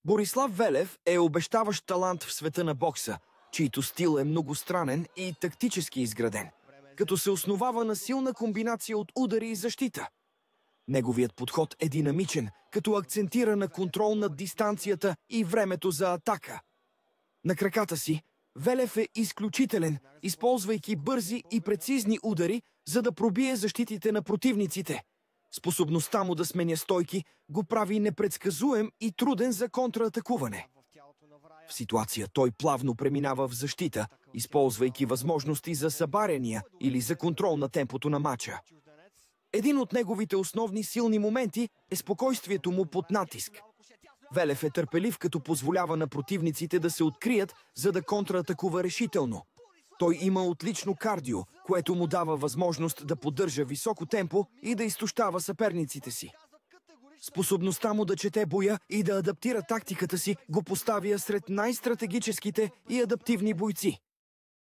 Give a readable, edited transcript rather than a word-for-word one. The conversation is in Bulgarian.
Борислав Велев е обещаващ талант в света на бокса, чийто стил е многостранен и тактически изграден, като се основава на силна комбинация от удари и защита. Неговият подход е динамичен, като акцентира на контрол над дистанцията и времето за атака. На краката си Велев е изключителен, използвайки бързи и прецизни удари, за да пробие защитите на противниците. Способността му да сменя стойки го прави непредсказуем и труден за контраатакуване. В ситуация той плавно преминава в защита, използвайки възможности за събаряния или за контрол на темпото на матча. Един от неговите основни силни моменти е спокойствието му под натиск. Велев е търпелив, като позволява на противниците да се открият, за да контраатакува решително. Той има отлично кардио, което му дава възможност да поддържа високо темпо и да изтощава съперниците си. Способността му да чете боя и да адаптира тактиката си го поставя сред най-стратегическите и адаптивни бойци.